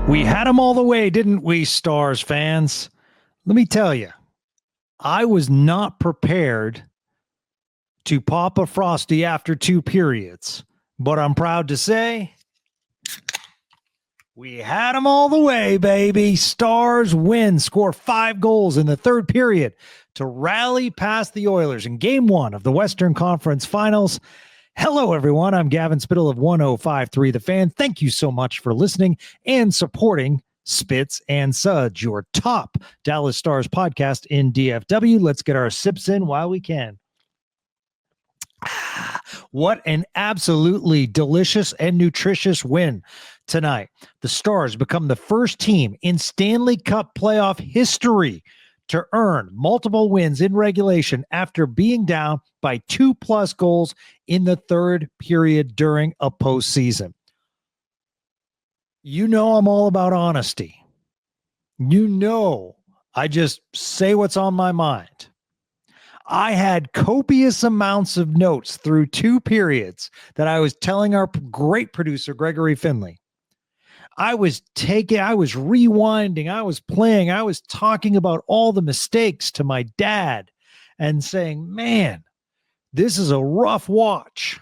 We had them all the way, didn't we, Stars fans? Let me tell you, I was not prepared to pop a Frosty after 2 periods, but I'm proud to say we had them all the way, baby. Stars win, score 5 goals in the third period to rally past the Oilers in Game 1 of the Western Conference Finals. Hello, everyone. I'm Gavin Spittle of 105.3 The Fan. Thank you so much for listening and supporting Spits and Suds, your top Dallas Stars podcast in DFW. Let's get our sips in while we can. What an absolutely delicious and nutritious win tonight. The Stars become the first team in Stanley Cup playoff history to earn multiple wins in regulation after being down by 2+ goals in the third period during a postseason. You know I'm all about honesty. You know I just say what's on my mind. I had copious amounts of notes through 2 periods that I was telling our great producer, Gregory Finley. I was rewinding, I was playing, I was talking about all the mistakes to my dad and saying, man, this is a rough watch.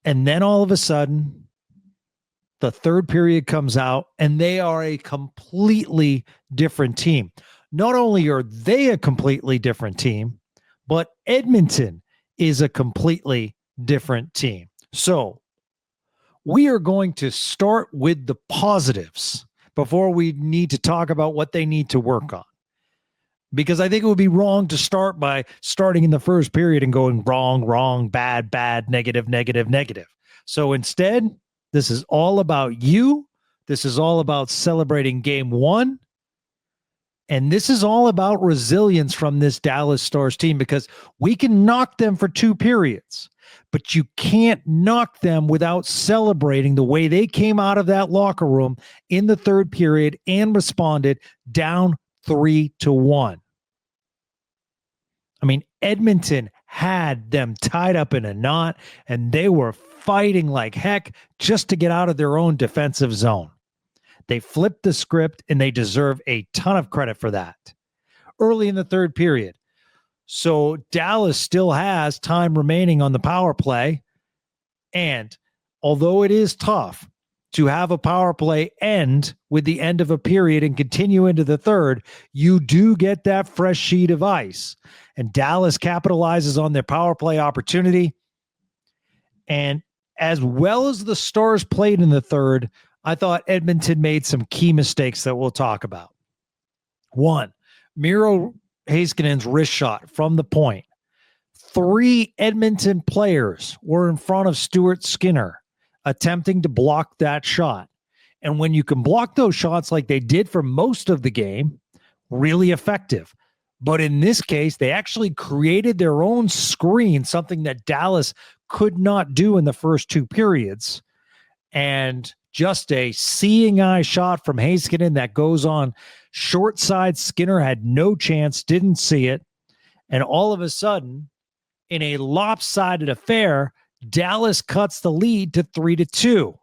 And then all of a sudden, the third period comes out and they are a completely different team. Not only are they a completely different team, but Edmonton is a completely different team. So we are going to start with the positives before we need to talk about what they need to work on. Because I think it would be wrong to start by starting in the first period and going wrong, bad, negative. So instead, this is all about you. This is all about celebrating Game 1. And this is all about resilience from this Dallas Stars team, because we can knock them for 2 periods, but you can't knock them without celebrating the way they came out of that locker room in the third period and responded down 3-1. I mean, Edmonton had them tied up in a knot, and they were fighting like heck just to get out of their own defensive zone. They flipped the script, and they deserve a ton of credit for that. Early in the third period, so Dallas still has time remaining on the power play, and although it is tough to have a power play end with the end of a period and continue into the third, you do get that fresh sheet of ice. And Dallas capitalizes on their power play opportunity. And as well as the Stars played in the third, I thought Edmonton made some key mistakes that we'll talk about. 1, Miro Heiskanen's wrist shot from the point. 3 Edmonton players were in front of Stuart Skinner attempting to block that shot. And when you can block those shots like they did for most of the game, really effective. But in this case, they actually created their own screen, something that Dallas could not do in the first 2 periods. And just a seeing eye shot from Heiskanen that goes on short side. Skinner had no chance, didn't see it. And all of a sudden, in a lopsided affair, Dallas cuts the lead to 3-2.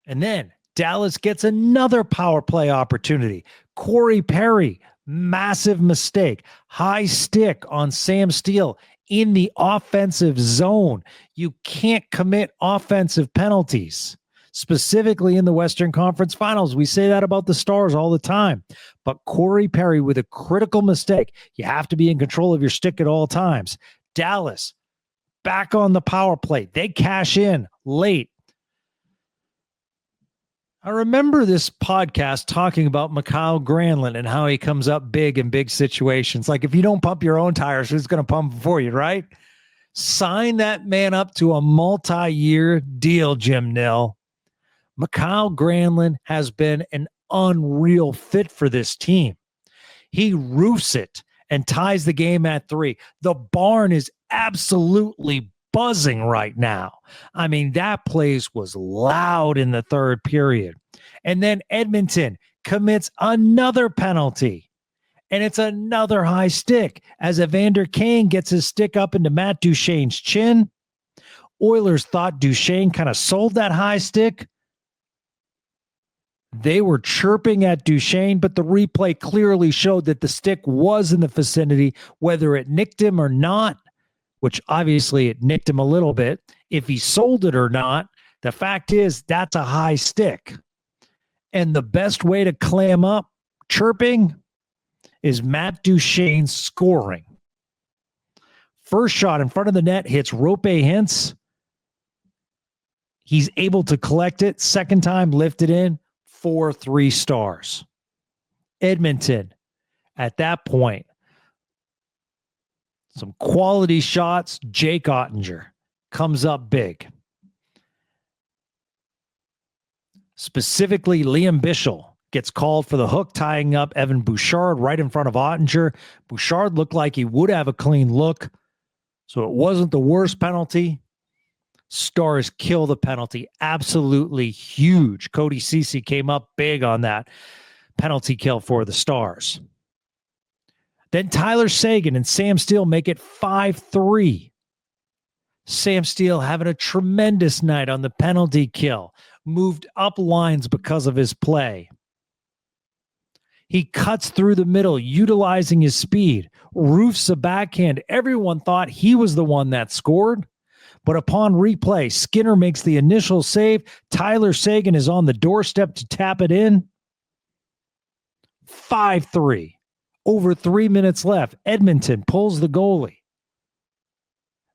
And then Dallas gets another power play opportunity. Corey Perry, massive mistake. High stick on Sam Steele in the offensive zone. You can't commit offensive penalties, specifically in the Western Conference Finals. We say that about the Stars all the time. But Corey Perry with a critical mistake. You have to be in control of your stick at all times. Dallas back on the power play. They cash in late. I remember this podcast talking about Mikael Granlund and how he comes up big in big situations. Like, if you don't pump your own tires, who's going to pump for you, right? Sign that man up to a multi-year deal, Jim Nill. Mikael Granlund has been an unreal fit for this team. He roofs it and ties the game at 3. The barn is absolutely buzzing right now. I mean, that place was loud in the third period. And then Edmonton commits another penalty. And it's another high stick as Evander Kane gets his stick up into Matt Duchene's chin. Oilers thought Duchesne kind of sold that high stick. They were chirping at Duchesne, but the replay clearly showed that the stick was in the vicinity, whether it nicked him or not, which obviously it nicked him a little bit. If he sold it or not, the fact is that's a high stick. And the best way to clam up chirping is Matt Duchesne scoring. First shot in front of the net hits Rope Hintz. He's able to collect it. Second time, lift it in. 4-3 stars. Edmonton, at that point, some quality shots. Jake Ottinger comes up big. Specifically, Liam Bichsel gets called for the hook, tying up Evan Bouchard right in front of Ottinger. Bouchard looked like he would have a clean look, so it wasn't the worst penalty. Stars kill the penalty. Absolutely huge. Cody Ceci came up big on that penalty kill for the Stars. Then Tyler Seguin and Sam Steele make it 5-3. Sam Steele having a tremendous night on the penalty kill. Moved up lines because of his play. He cuts through the middle, utilizing his speed. Roofs a backhand. Everyone thought he was the one that scored. But upon replay, Skinner makes the initial save. Tyler Seguin is on the doorstep to tap it in. 5-3. Over 3 minutes left. Edmonton pulls the goalie.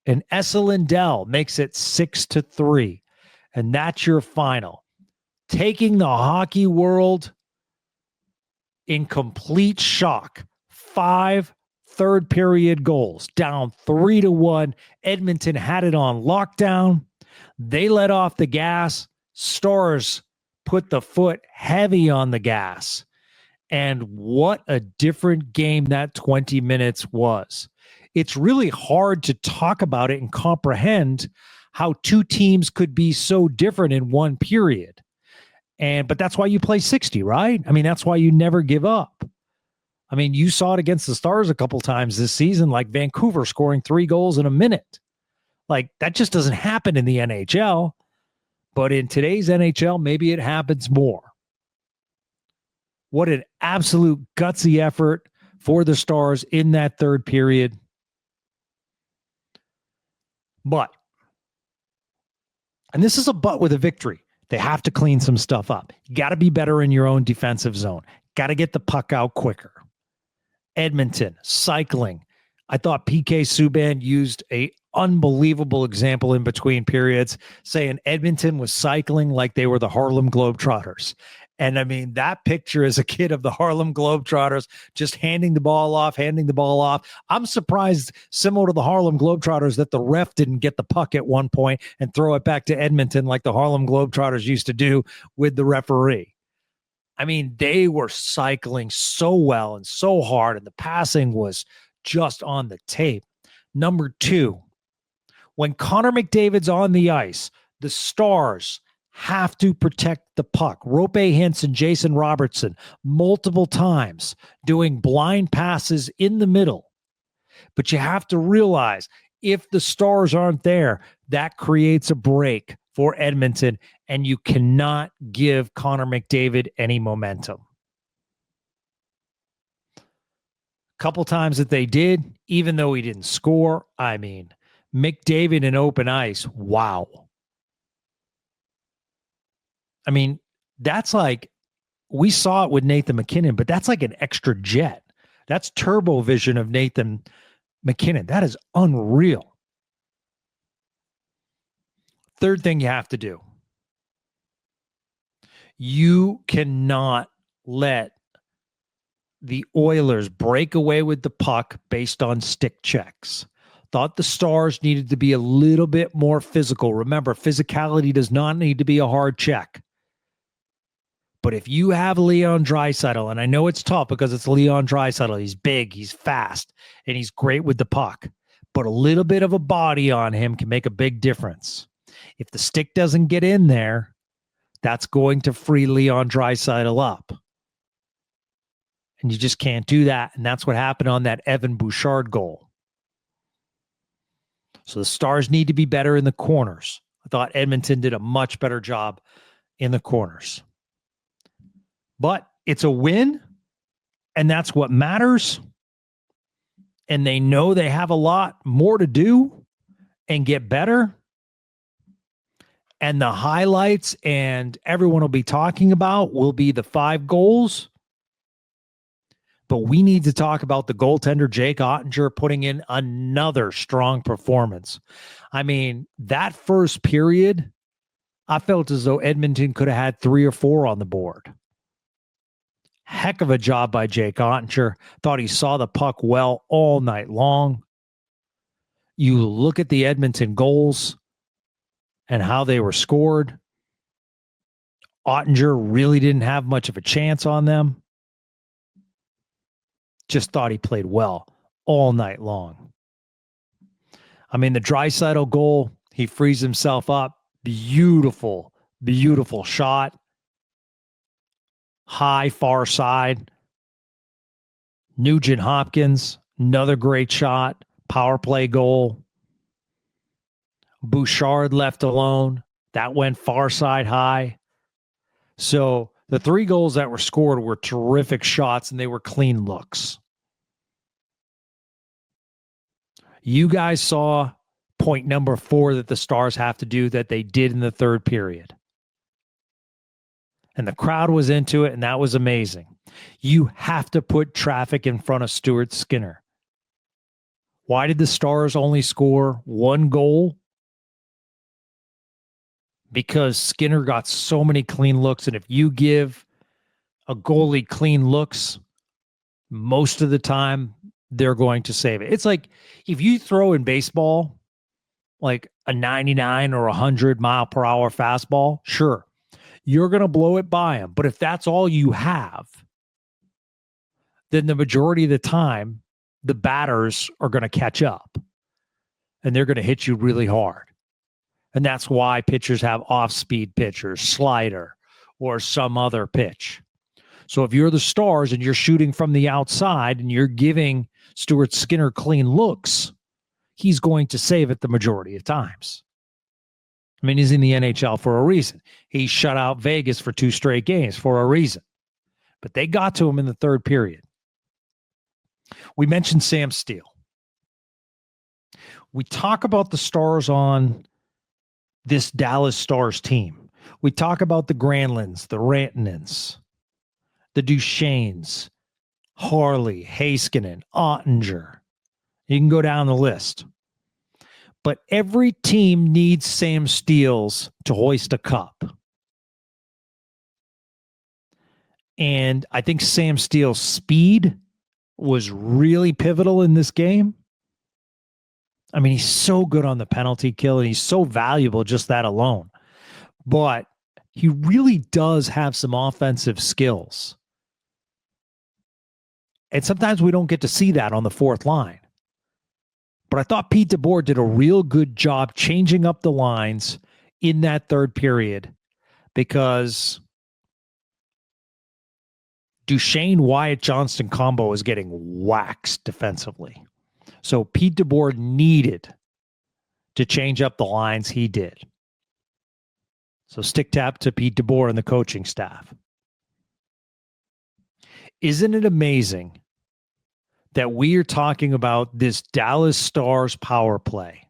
And Esa Lindell makes it 6-3. And that's your final. Taking the hockey world in complete shock. 5 third period goals, down 3-1. Edmonton had it on lockdown. They let off the gas. Stars put the foot heavy on the gas. And what a different game that 20 minutes was. It's really hard to talk about it and comprehend how two teams could be so different in one period. But that's why you play 60, right? I mean, that's why you never give up. I mean, you saw it against the Stars a couple times this season, like Vancouver scoring 3 goals in a minute. Like, that just doesn't happen in the NHL. But in today's NHL, maybe it happens more. What an absolute gutsy effort for the Stars in that third period. But, and this is a but with a victory, they have to clean some stuff up. You got to be better in your own defensive zone. Got to get the puck out quicker. Edmonton, cycling. I thought PK Subban used a unbelievable example in between periods, saying Edmonton was cycling like they were the Harlem Globetrotters. And I mean, that picture is a kid of the Harlem Globetrotters just handing the ball off. I'm surprised, similar to the Harlem Globetrotters, that the ref didn't get the puck at one point and throw it back to Edmonton like the Harlem Globetrotters used to do with the referee. I mean, they were cycling so well and so hard, and the passing was just on the tape. Number 2, when Connor McDavid's on the ice, the Stars have to protect the puck. Rope Hintz and Jason Robertson multiple times doing blind passes in the middle. But you have to realize, if the Stars aren't there, that creates a break for Edmonton, and you cannot give Connor McDavid any momentum. Couple times that they did, even though he didn't score, I mean, McDavid in open ice, wow. I mean, that's like, we saw it with Nathan MacKinnon, but that's like an extra jet. That's turbo vision of Nathan MacKinnon. That is unreal. Third thing you have to do. You cannot let the Oilers break away with the puck based on stick checks. Thought the Stars needed to be a little bit more physical. Remember, physicality does not need to be a hard check. But if you have Leon Draisaitl, and I know it's tough because it's Leon Draisaitl, he's big, he's fast, and he's great with the puck. But a little bit of a body on him can make a big difference. If the stick doesn't get in there, that's going to free Leon Draisaitl up. And you just can't do that. And that's what happened on that Evan Bouchard goal. So the Stars need to be better in the corners. I thought Edmonton did a much better job in the corners. But it's a win, and that's what matters. And they know they have a lot more to do and get better. And the highlights and everyone will be talking about will be the 5 goals. But we need to talk about the goaltender, Jake Ottinger, putting in another strong performance. I mean, that first period, I felt as though Edmonton could have had 3 or 4 on the board. Heck of a job by Jake Ottinger. Thought he saw the puck well all night long. You look at the Edmonton goals and how they were scored. Ottinger really didn't have much of a chance on them. Just thought he played well all night long. I mean, the Draisaitl goal, he frees himself up. Beautiful, beautiful shot. High far side. Nugent Hopkins, another great shot. Power play goal. Bouchard left alone. That went far side high. So the 3 goals that were scored were terrific shots, and they were clean looks. You guys saw point number 4 that the Stars have to do that they did in the third period. And the crowd was into it, and that was amazing. You have to put traffic in front of Stuart Skinner. Why did the Stars only score 1 goal? Because Skinner got so many clean looks, and if you give a goalie clean looks, most of the time they're going to save it. It's like if you throw in baseball like a 99 or 100 mile per hour fastball, sure, you're going to blow it by him. But if that's all you have, then the majority of the time, the batters are going to catch up and they're going to hit you really hard. And that's why pitchers have off-speed pitchers, slider, or some other pitch. So if you're the Stars and you're shooting from the outside and you're giving Stuart Skinner clean looks, he's going to save it the majority of times. I mean, he's in the NHL for a reason. He shut out Vegas for 2 straight games for a reason. But they got to him in the third period. We mentioned Sam Steele. We talk about the Stars on this Dallas Stars team. We talk about the Granlunds, the Rantanens, the Duchesnes, Harley, Heiskanen, Ottinger. You can go down the list. But every team needs Sam Steele's to hoist a cup. And I think Sam Steele's speed was really pivotal in this game. I mean, he's so good on the penalty kill, and he's so valuable just that alone. But he really does have some offensive skills. And sometimes we don't get to see that on the fourth line. But I thought Pete DeBoer did a real good job changing up the lines in that third period because Duchesne Wyatt Johnston combo is getting waxed defensively. So Pete DeBoer needed to change up the lines. He did. So stick tap to Pete DeBoer and the coaching staff. Isn't it amazing that we are talking about this Dallas Stars power play?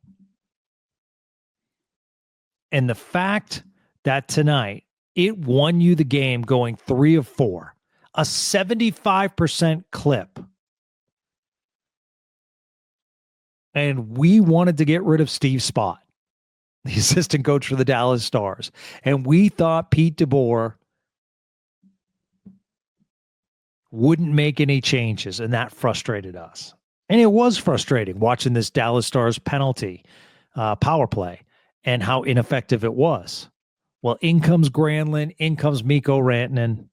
And the fact that tonight it won you the game going 3 of 4, a 75% clip. And we wanted to get rid of Steve Spott, the assistant coach for the Dallas Stars. And we thought Pete DeBoer wouldn't make any changes, and that frustrated us. And it was frustrating watching this Dallas Stars penalty power play and how ineffective it was. Well, in comes Granlund, in comes Mikko Rantanen.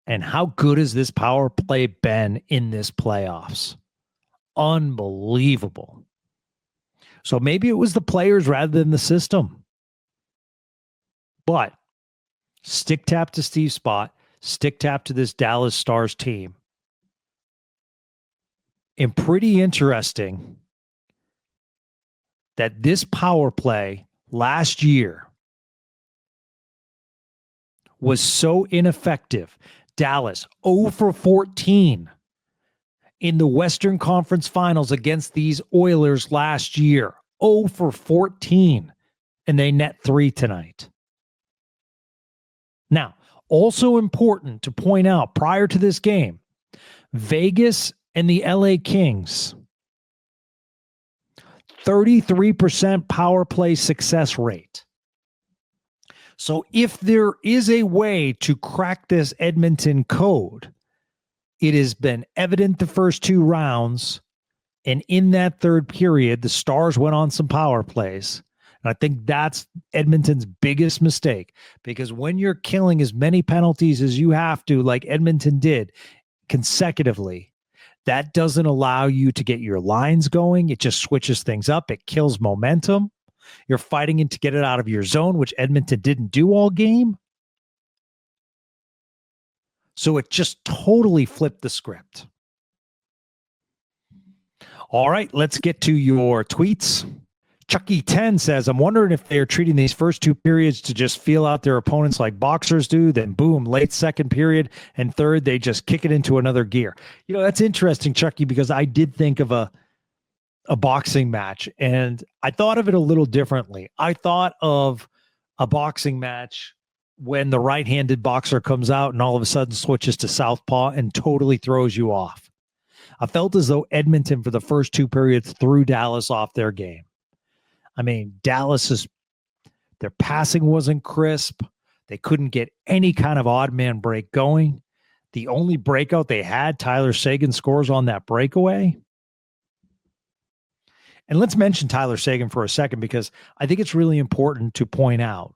And how good has this power play been in this playoffs? Unbelievable. So maybe it was the players rather than the system. But stick tap to Steve Spott, stick tap to this Dallas Stars team. And pretty interesting that this power play last year was so ineffective. Dallas 0 for 14 in the Western Conference Finals against these Oilers last year. 0 for 14, and they net 3 tonight. Now, also important to point out prior to this game, Vegas and the LA Kings, 33% power play success rate. So if there is a way to crack this Edmonton code, it has been evident the first 2 rounds, and in that third period, the Stars went on some power plays. And I think that's Edmonton's biggest mistake, because when you're killing as many penalties as you have to, like Edmonton did consecutively, that doesn't allow you to get your lines going. It just switches things up. It kills momentum. You're fighting to get it out of your zone, which Edmonton didn't do all game. So it just totally flipped the script. All right, let's get to your tweets. Chucky10 says, I'm wondering if they're treating these first 2 periods to just feel out their opponents like boxers do, then boom, late second period and third, they just kick it into another gear. You know, that's interesting, Chucky, because I did think of a boxing match, and I thought of it a little differently. I thought of a boxing match when the right-handed boxer comes out and all of a sudden switches to southpaw and totally throws you off. I felt as though Edmonton, for the first 2 periods, threw Dallas off their game. I mean, their passing wasn't crisp. They couldn't get any kind of odd man break going. The only breakout they had, Tyler Seguin scores on that breakaway. And let's mention Tyler Seguin for a second, because I think it's really important to point out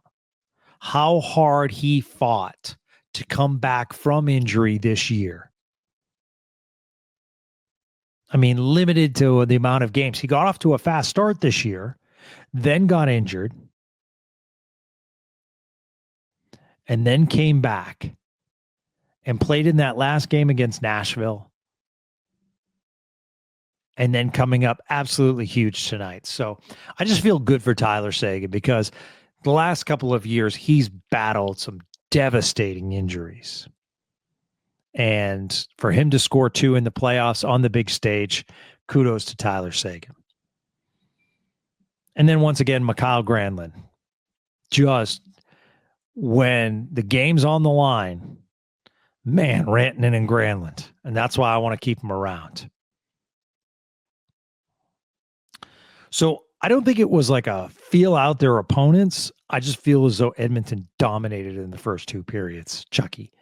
how hard he fought to come back from injury this year. I mean, limited to the amount of games. He got off to a fast start this year, then got injured, and then came back and played in that last game against Nashville. And then coming up absolutely huge tonight. So I just feel good for Tyler Seguin, because the last couple of years he's battled some devastating injuries. And for him to score 2 in the playoffs on the big stage, kudos to Tyler Seguin. And then once again, Mikhail Granlund. Just when the game's on the line, man, Rantanen and Granlund. And that's why I want to keep him around. So I don't think it was like a feel out their opponents. I just feel as though Edmonton dominated in the first 2 periods. Chucky.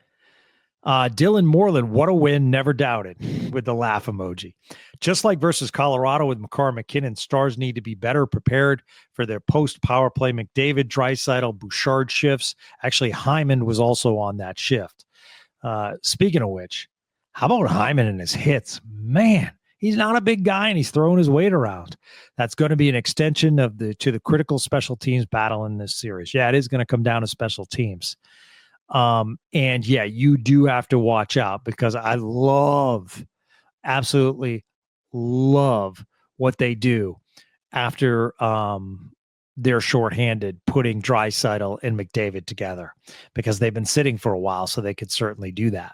Dylan Moreland, what a win, never doubted, with the laugh emoji. Just like versus Colorado with McCarr McKinnon, Stars need to be better prepared for their post-power play. McDavid, Draisaitl, Bouchard shifts. Actually, Hyman was also on that shift. Speaking of which, how about Hyman and his hits? Man, he's not a big guy, and he's throwing his weight around. That's going to be an extension of the critical special teams battle in this series. Yeah, it is going to come down to special teams. And yeah, you do have to watch out, because I absolutely love what they do after they're shorthanded, putting Draisaitl and McDavid together, because they've been sitting for a while, so they could certainly do that.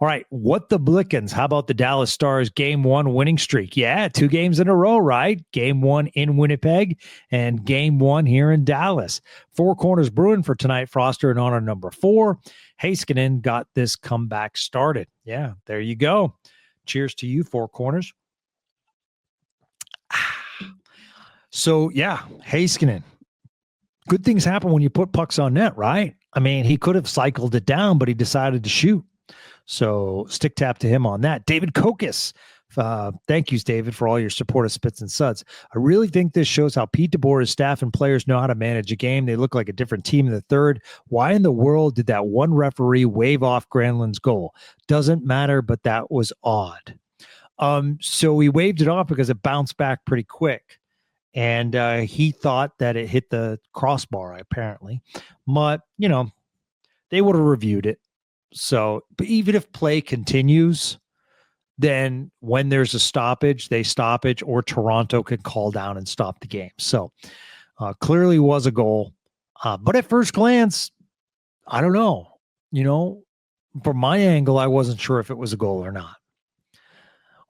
All right, what the Blickens? How about the Dallas Stars Game 1 winning streak? Yeah, 2 games in a row, right? Game 1 in Winnipeg and Game 1 here in Dallas. Four Corners Brewing for tonight, Froster in honor number 4. Heiskanen got this comeback started. Yeah, there you go. Cheers to you, Four Corners. So, yeah, Heiskanen. Good things happen when you put pucks on net, right? I mean, he could have cycled it down, but he decided to shoot. So stick tap to him on that. David Kokis. Thank yous, David, for all your support of Spits and Suds. I really think this shows how Pete DeBoer's staff and players know how to manage a game. They look like a different team in the third. Why in the world did that one referee wave off Granlund's goal? Doesn't matter, but that was odd. So he waved it off because it bounced back pretty quick. And he thought that it hit the crossbar, apparently. But, you know, they would have reviewed it. So, but even if play continues, then when there's a stoppage, or Toronto can call down and stop the game. So clearly was a goal. But at first glance, I don't know. From my angle, I wasn't sure if it was a goal or not.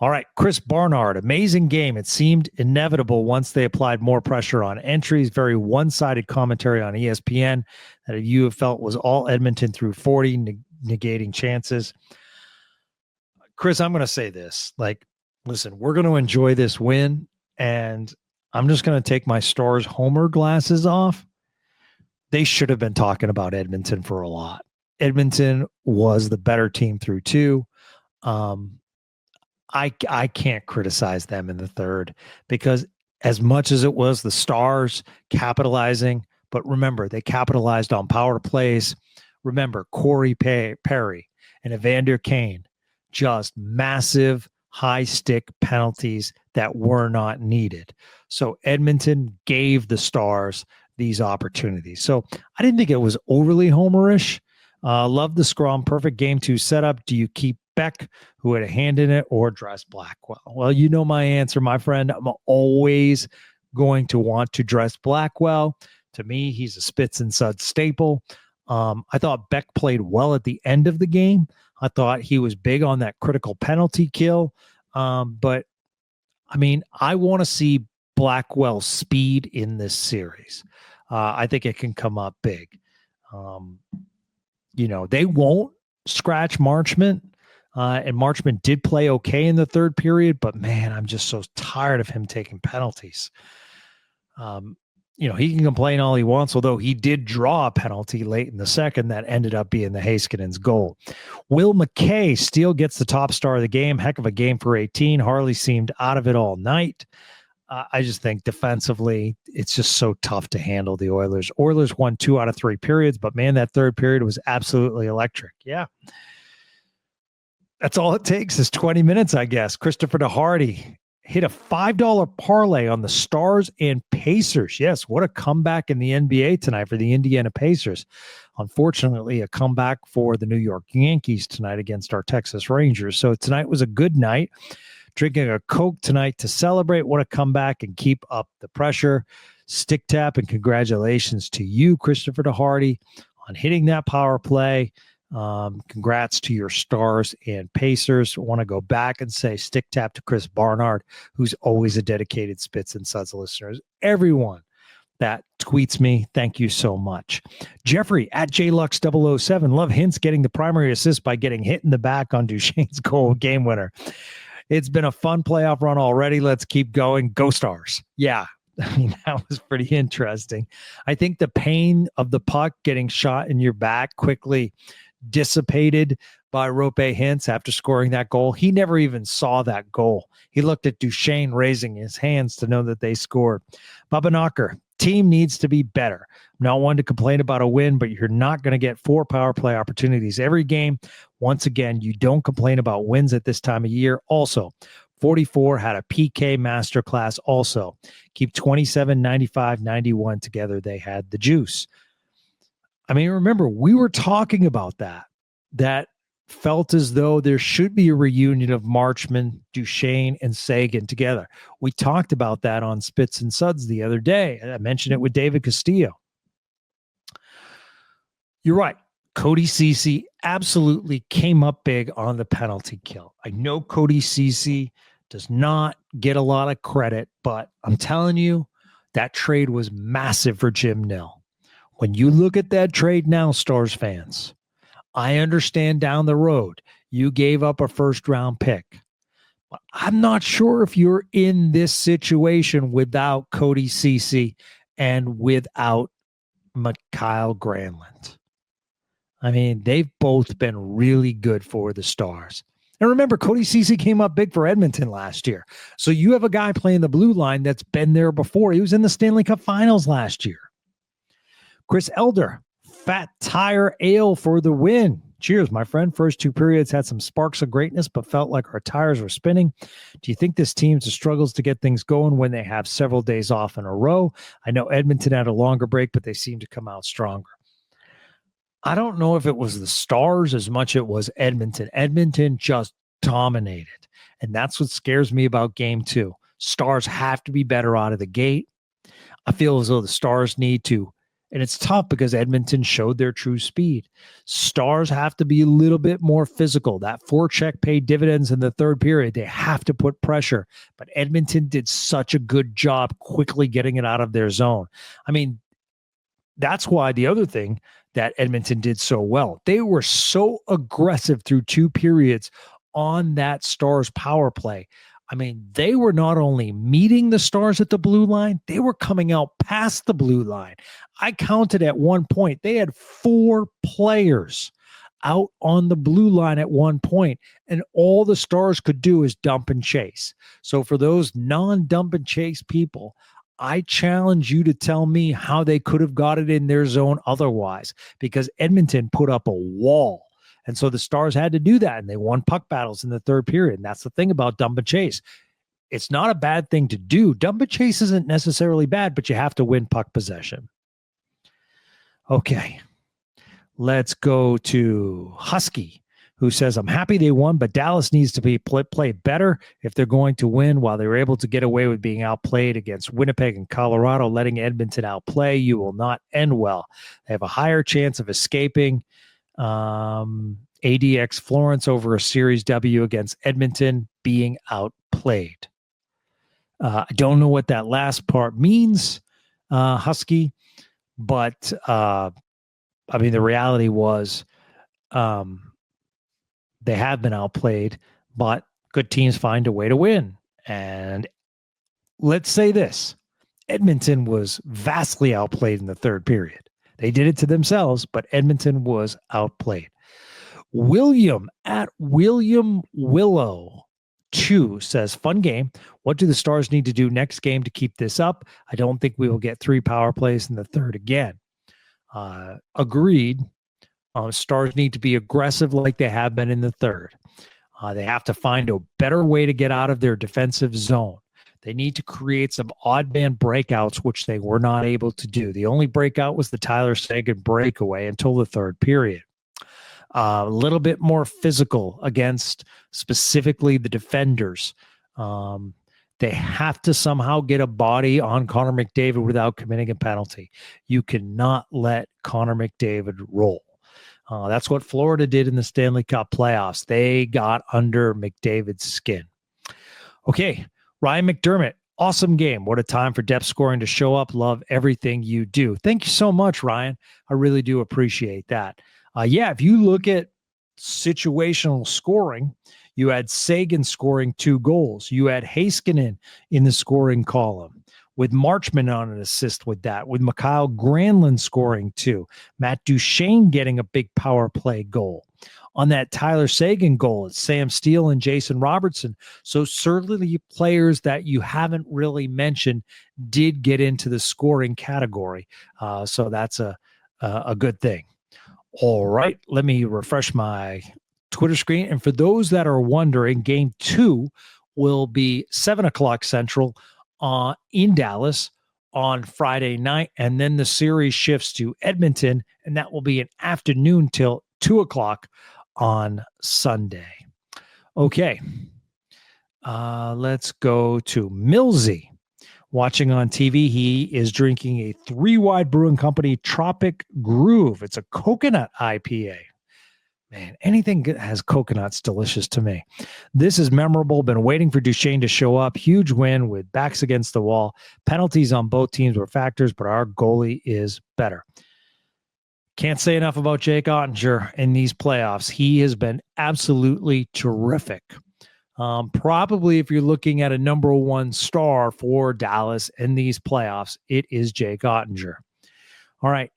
All right, Chris Barnard, amazing game. It seemed inevitable once they applied more pressure on entries. Very one-sided commentary on ESPN that you have felt was all Edmonton through 40, negating chances. Chris, I'm going to say this. Listen, we're going to enjoy this win, and I'm just going to take my Stars homer glasses off. They should have been talking about Edmonton for a lot. Edmonton was the better team through 2. I can't criticize them in the third because as much as it was the Stars capitalizing, but remember, they capitalized on power plays. Remember, Corey Perry and Evander Kane, just massive high stick penalties that were not needed. So Edmonton gave the Stars these opportunities. So I didn't think it was overly homerish. Love the scrum. Perfect game 2 setup. Do you keep Beck, who had a hand in it, or dress Blackwell? Well, you know my answer, my friend. I'm always going to want to dress Blackwell. To me, he's a Spits and Suds staple. I thought Beck played well at the end of the game. I thought he was big on that critical penalty kill. But, I mean, I want to see Blackwell's speed in this series. I think it can come up big. They won't scratch Marchment. And Marchment did play okay in the third period, but man, I'm just so tired of him taking penalties. He can complain all he wants, although he did draw a penalty late in the second that ended up being the Heiskanen's goal. Will McKay still gets the top star of the game. Heck of a game for 18. Harley seemed out of it all night. I just think defensively, it's just so tough to handle the Oilers. Oilers won 2 out of 3 periods, but man, that third period was absolutely electric. Yeah. That's all it takes is 20 minutes, I guess. Christopher DeHardy hit a $5 parlay on the Stars and Pacers. Yes, what a comeback in the NBA tonight for the Indiana Pacers. Unfortunately, a comeback for the New York Yankees tonight against our Texas Rangers. So tonight was a good night. Drinking a Coke tonight to celebrate. What a comeback and keep up the pressure. Stick tap and congratulations to you, Christopher DeHardy, on hitting that power play. Congrats to your Stars and Pacers. I want to go back and say stick tap to Chris Barnard, who's always a dedicated Spits and Suds listeners. Everyone that tweets me, thank you so much. Jeffrey at JLux007. Love Hintz getting the primary assist by getting hit in the back on Duchesne's goal, game winner. It's been a fun playoff run already. Let's keep going. Go Stars. Yeah. I mean, that was pretty interesting. I think the pain of the puck getting shot in your back quickly dissipated by Roope Hintz after scoring that goal. He never even saw that goal. He looked at Duchesne raising his hands to know that they scored. Bubba Knocker, team needs to be better. I'm not one to complain about a win, but you're not going to get 4 power play opportunities every game. Once again, you don't complain about wins at this time of year. Also, 44 had a PK masterclass also. Keep 27, 95, 91 together. They had the juice. I mean, remember, we were talking about that felt as though there should be a reunion of Marchment, Duchesne, and Sagan together. We talked about that on Spits and Suds the other day. I mentioned it with David Castillo. You're right. Cody Ceci absolutely came up big on the penalty kill. I know Cody Ceci does not get a lot of credit, but I'm telling you, that trade was massive for Jim Nill. When you look at that trade now, Stars fans, I understand down the road you gave up a first-round pick. But I'm not sure if you're in this situation without Cody Ceci and without Mikael Granlund. I mean, they've both been really good for the Stars. And remember, Cody Ceci came up big for Edmonton last year. So you have a guy playing the blue line that's been there before. He was in the Stanley Cup Finals last year. Chris Elder, Fat Tire Ale for the win. Cheers, my friend. First 2 periods had some sparks of greatness, but felt like our tires were spinning. Do you think this team struggles to get things going when they have several days off in a row? I know Edmonton had a longer break, but they seem to come out stronger. I don't know if it was the Stars as much as it was Edmonton. Edmonton just dominated. And that's what scares me about game 2. Stars have to be better out of the gate. I feel as though the Stars need to, and it's tough because Edmonton showed their true speed. Stars have to be a little bit more physical. That forecheck paid dividends in the third period. They have to put pressure, but Edmonton did such a good job quickly getting it out of their zone. I mean, that's why the other thing that Edmonton did so well, they were so aggressive through 2 periods on that Stars power play. I mean, they were not only meeting the Stars at the blue line, they were coming out past the blue line. I counted at one point, they had 4 players out on the blue line at one point, and all the Stars could do is dump and chase. So for those non-dump and chase people, I challenge you to tell me how they could have got it in their zone otherwise, because Edmonton put up a wall. And so the Stars had to do that, and they won puck battles in the third period. And that's the thing about dump and chase. It's not a bad thing to do. Dump and chase isn't necessarily bad, but you have to win puck possession. Okay, let's go to Husky, who says, I'm happy they won, but Dallas needs to be play better if they're going to win. While they were able to get away with being outplayed against Winnipeg and Colorado, letting Edmonton outplay you will not end well. They have a higher chance of escaping ADX Florence over a series W against Edmonton being outplayed. I don't know what that last part means, Husky, but I mean, the reality was they have been outplayed, but good teams find a way to win. And let's say this, Edmonton was vastly outplayed in the third period. They did it to themselves, but Edmonton was outplayed. William at William Willow 2 says, fun game. What do the Stars need to do next game to keep this up? I don't think we will get 3 power plays in the third again. Agreed. Stars need to be aggressive like they have been in the third. They have to find a better way to get out of their defensive zone. They need to create some odd man breakouts, which they were not able to do. The only breakout was the Tyler Seguin breakaway until the third period. A little bit more physical against specifically the defenders. They have to somehow get a body on Connor McDavid without committing a penalty. You cannot let Connor McDavid roll. That's what Florida did in the Stanley Cup playoffs. They got under McDavid's skin. Okay, Ryan McDermott, awesome game. What a time for depth scoring to show up. Love everything you do. Thank you so much, Ryan. I really do appreciate that. If you look at situational scoring, you had Seguin scoring 2 goals. You had Heiskanen in the scoring column, with Marchman on an assist with that, with Mikhail Granlund scoring 2, Matt Duchene getting a big power play goal. On that Tyler Seguin goal, it's Sam Steele and Jason Robertson. So certainly players that you haven't really mentioned did get into the scoring category. So that's a good thing. All right, let me refresh my Twitter screen. And for those that are wondering, game 2 will be 7 o'clock Central in Dallas on Friday night. And then the series shifts to Edmonton, and that will be an afternoon till 2 o'clock on Sunday. Okay. Let's go to Millsy. Watching on TV, he is drinking a 3 Wide Brewing Company Tropic Groove. It's a coconut IPA. Man, anything that has coconut's delicious to me. This is memorable. Been waiting for Duchene to show up. Huge win with backs against the wall. Penalties on both teams were factors, but our goalie is better. Can't say enough about Jake Ottinger in these playoffs. He has been absolutely terrific. Probably if you're looking at a number 1 star for Dallas in these playoffs, it is Jake Ottinger. All right.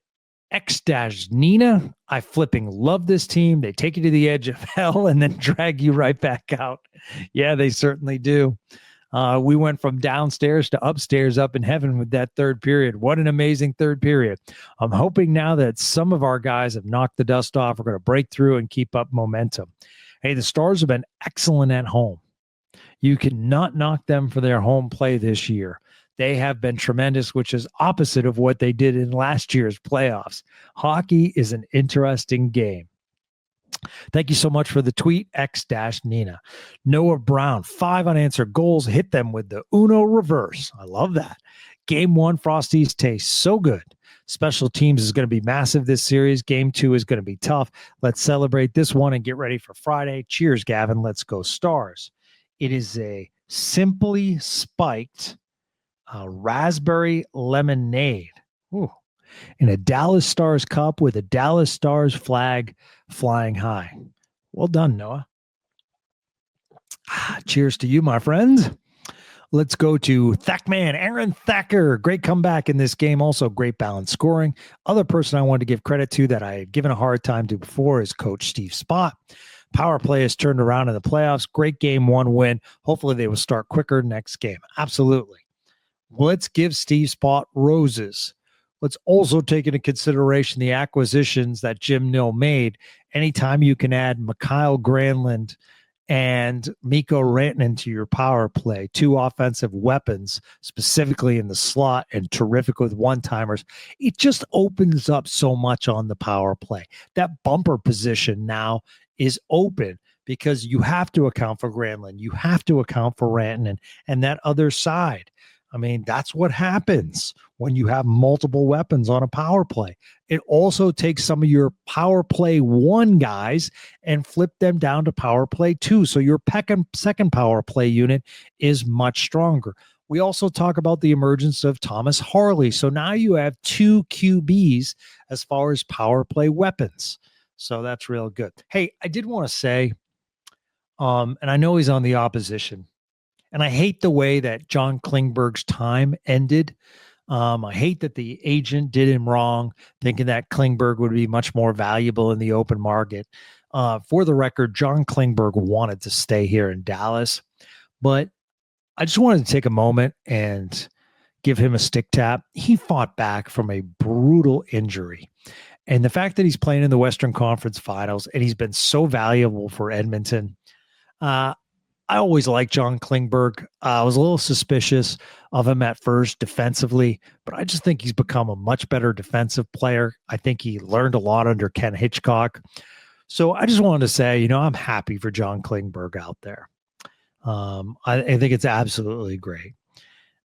Nina, I flipping love this team. They take you to the edge of hell and then drag you right back out. Yeah, they certainly do. We went from downstairs to upstairs up in heaven with that third period. What an amazing third period. I'm hoping now that some of our guys have knocked the dust off. We're going to break through and keep up momentum. Hey, the Stars have been excellent at home. You cannot knock them for their home play this year. They have been tremendous, which is opposite of what they did in last year's playoffs. Hockey is an interesting game. Thank you so much for the tweet, X-Nina. Noah Brown, 5 unanswered goals. Hit them with the Uno reverse. I love that. Game 1, Frosties taste so good. Special teams is going to be massive this series. Game 2 is going to be tough. Let's celebrate this one and get ready for Friday. Cheers, Gavin. Let's go Stars. It is a simply spiked raspberry lemonade. Ooh. In a Dallas Stars cup with a Dallas Stars flag flying high. Well done, Noah. Cheers to you, my friends. Let's go to Thackman, Aaron Thacker. Great comeback in this game. Also, great balanced scoring. Other person I wanted to give credit to that I had given a hard time to before is Coach Steve Spott. Power play has turned around in the playoffs. Great game 1 win. Hopefully they will start quicker next game. Absolutely. Let's give Steve Spott roses. Let's also take into consideration the acquisitions that Jim Nill made. Anytime you can add Mikhail Granlund and Mikko Rantanen to your power play, 2 offensive weapons, specifically in the slot and terrific with one-timers, it just opens up so much on the power play. That bumper position now is open because you have to account for Granlund. You have to account for Rantanen and that other side. I mean, that's what happens when you have multiple weapons on a power play. It also takes some of your power play 1 guys and flip them down to power play 2. So your second power play unit is much stronger. We also talk about the emergence of Thomas Harley. So now you have 2 QBs as far as power play weapons. So that's real good. Hey, I did want to say, and I know he's on the opposition, and I hate the way that John Klingberg's time ended. I hate that the agent did him wrong, thinking that Klingberg would be much more valuable in the open market. For the record, John Klingberg wanted to stay here in Dallas, but I just wanted to take a moment and give him a stick tap. He fought back from a brutal injury. And the fact that he's playing in the Western Conference Finals and he's been so valuable for Edmonton, I always liked John Klingberg. I was a little suspicious of him at first defensively, but I just think he's become a much better defensive player. I think he learned a lot under Ken Hitchcock. So I just wanted to say, I'm happy for John Klingberg out there. I think it's absolutely great.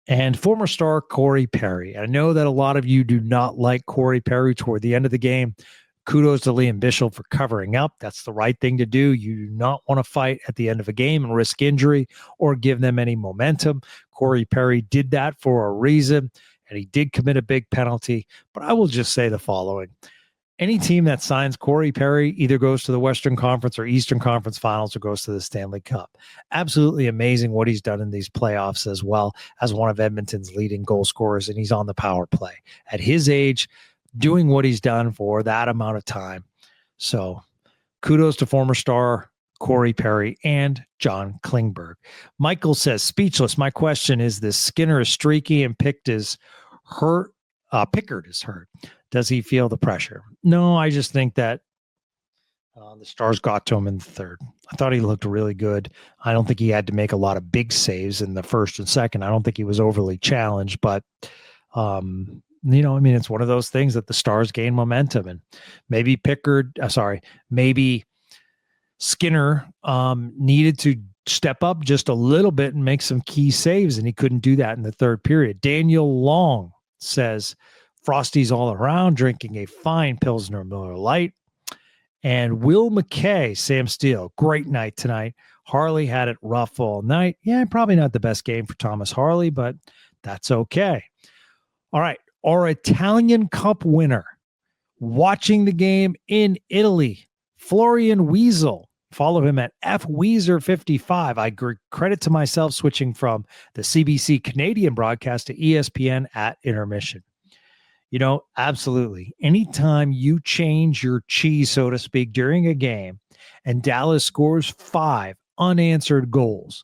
And former star Corey Perry. I know that a lot of you do not like Corey Perry toward the end of the game. Kudos to Liam Bishop for covering up. That's the right thing to do. You do not want to fight at the end of a game and risk injury or give them any momentum. Corey Perry did that for a reason, and he did commit a big penalty. But I will just say the following. Any team that signs Corey Perry either goes to the Western Conference or Eastern Conference Finals or goes to the Stanley Cup. Absolutely amazing what he's done in these playoffs as well as one of Edmonton's leading goal scorers, and he's on the power play. At his age, doing what he's done for that amount of time. So kudos to former star Corey Perry and John Klingberg. Michael says, speechless. My question is this: Skinner is streaky and Pickard is hurt. Does he feel the pressure? No, I just think that the Stars got to him in the third. I thought he looked really good. I don't think he had to make a lot of big saves in the first and second. I don't think he was overly challenged, but it's one of those things that the Stars gain momentum, and maybe maybe Skinner needed to step up just a little bit and make some key saves, and he couldn't do that in the third period. Daniel Long says, Frosties all around, drinking a fine Pilsner Miller Lite. And Will McKay, Sam Steele, great night tonight. Harley had it rough all night. Yeah, probably not the best game for Thomas Harley, but that's okay. All right. Our Italian Cup winner, watching the game in Italy, Florian Weasel. Follow him at FWeezer55. I credit to myself switching from the CBC Canadian broadcast to ESPN at intermission. Absolutely. Anytime you change your cheese, so to speak, during a game and Dallas scores 5 unanswered goals,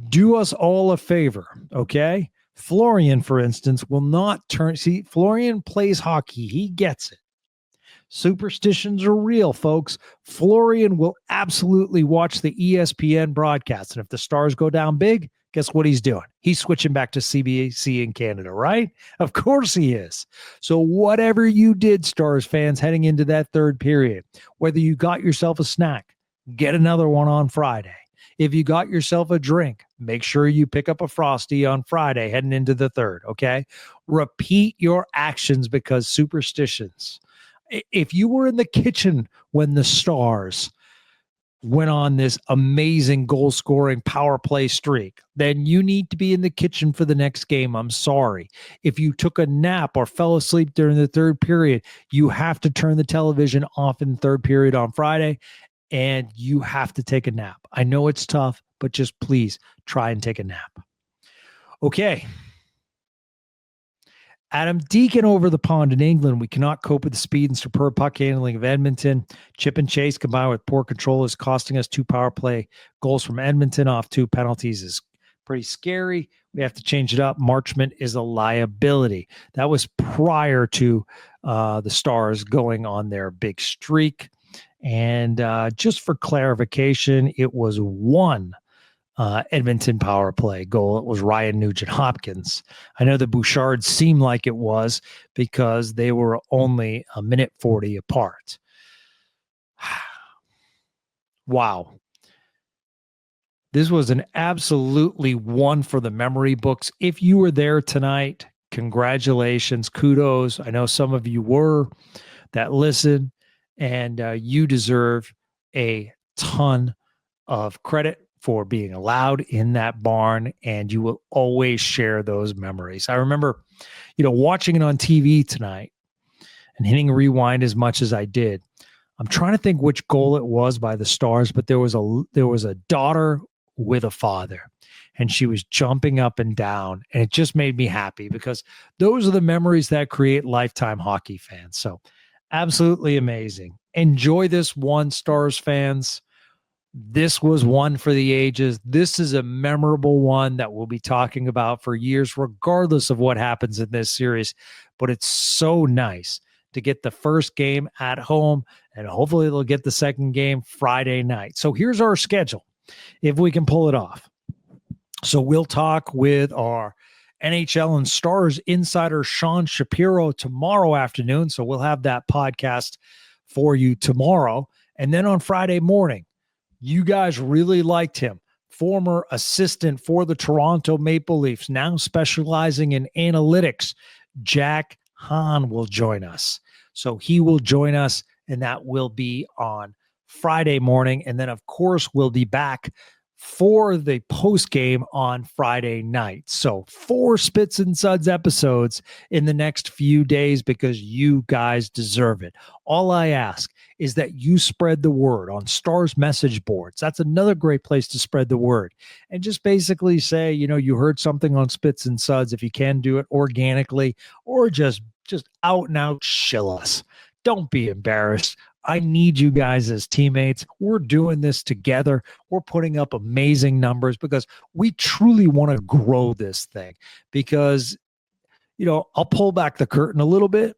do us all a favor, okay? Florian, for instance, will not turn. See, Florian plays hockey. He gets it. Superstitions are real, folks. Florian will absolutely watch the ESPN broadcast. And if the Stars go down big, Guess what he's doing? He's switching back to CBC in Canada, right? Of course he is. So whatever you did, Stars fans, heading into that third period, whether you got yourself a snack, get another one on Friday. If you got yourself a drink, make sure you pick up a Frosty on Friday heading into the third, okay? Repeat your actions because superstitions. If you were in the kitchen when the Stars went on this amazing goal-scoring power play streak, then you need to be in the kitchen for the next game. I'm sorry. If you took a nap or fell asleep during the third period, you have to turn the television off in the third period on Friday, and you have to take a nap. I know it's tough, but just please try and take a nap. Okay. Adam Deacon over the pond in England. We cannot cope with the speed and superb puck handling of Edmonton. Chip and chase combined with poor control is costing us 2 power play goals from Edmonton off 2 penalties is pretty scary. We have to change it up. Marchment is a liability. That was prior to the Stars going on their big streak. And just for clarification, it was 1 Edmonton power play goal. It was Ryan Nugent-Hopkins. I know the Bouchards seemed like it was because they were only a minute 40 apart. Wow. This was an absolutely one for the memory books. If you were there tonight, congratulations, kudos. I know some of you were that listen, and you deserve a ton of credit for being allowed in that barn, and you will always share those memories. I remember, watching it on TV tonight and hitting rewind as much as I did. I'm trying to think which goal it was by the Stars, but there was a daughter with a father, and she was jumping up and down, and it just made me happy because those are the memories that create lifetime hockey fans. So absolutely amazing. Enjoy this one, Stars fans. This was one for the ages. This is a memorable one that we'll be talking about for years, regardless of what happens in this series. But it's so nice to get the first game at home, and hopefully they'll get the second game Friday night. So here's our schedule, if we can pull it off. So we'll talk with our NHL and Stars insider Sean Shapiro tomorrow afternoon. So we'll have that podcast for you tomorrow. And then on Friday morning, you guys really liked him. Former assistant for the Toronto Maple Leafs, now specializing in analytics, Jack Hahn will join us. So he will join us, and that will be on Friday morning. And then, of course, we'll be back for the post game on Friday night. So 4 Spits and Suds episodes in the next few days because you guys deserve it. All I ask is that you spread the word on Stars message boards. That's another great place to spread the word. And just basically say, you heard something on Spits and Suds, if you can do it organically, or just out and out shill us. Don't be embarrassed. I need you guys as teammates. We're doing this together. We're putting up amazing numbers because we truly want to grow this thing. Because, I'll pull back the curtain a little bit.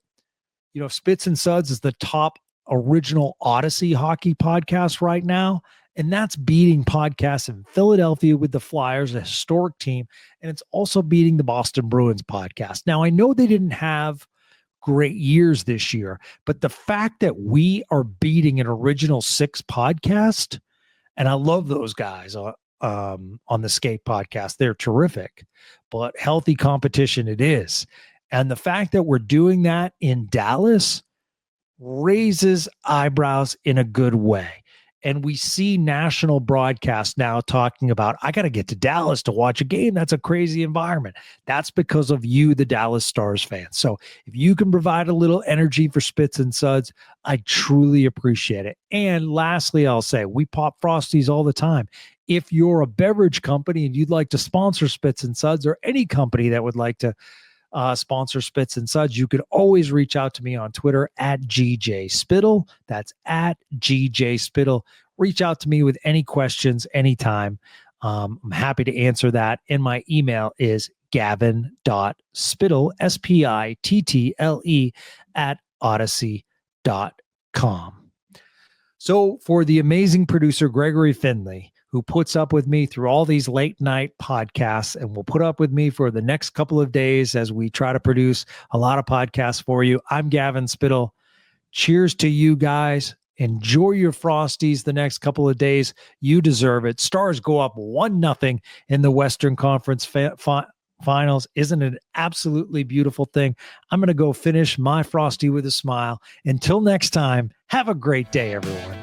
Spits and Suds is the top original Odyssey hockey podcast right now. And that's beating podcasts in Philadelphia with the Flyers, a historic team. And it's also beating the Boston Bruins podcast. Now, I know they didn't have great years this year, but the fact that we are beating an original 6 podcast, and I love those guys on the Skate podcast, they're terrific, but healthy competition it is. And the fact that we're doing that in Dallas raises eyebrows in a good way. And we see national broadcasts now talking about, I got to get to Dallas to watch a game. That's a crazy environment. That's because of you, the Dallas Stars fans. So if you can provide a little energy for Spits and Suds, I truly appreciate it. And lastly, I'll say, we pop Frosties all the time. If you're a beverage company and you'd like to sponsor Spits and Suds, or any company that would like to sponsor Spits and Suds, you could always reach out to me on Twitter at GJ Spittle. That's at GJ Spittle. Reach out to me with any questions anytime. I'm happy to answer that. And my email is gavin.spittle, SPITTLE, at odyssey.com. So for the amazing producer, Gregory Finley, who puts up with me through all these late night podcasts and will put up with me for the next couple of days as we try to produce a lot of podcasts for you. I'm Gavin Spittle. Cheers to you guys. Enjoy your Frosties the next couple of days. You deserve it. Stars go up 1-0 in the Western Conference Finals. Isn't it an absolutely beautiful thing? I'm going to go finish my Frosty with a smile. Until next time, have a great day, everyone.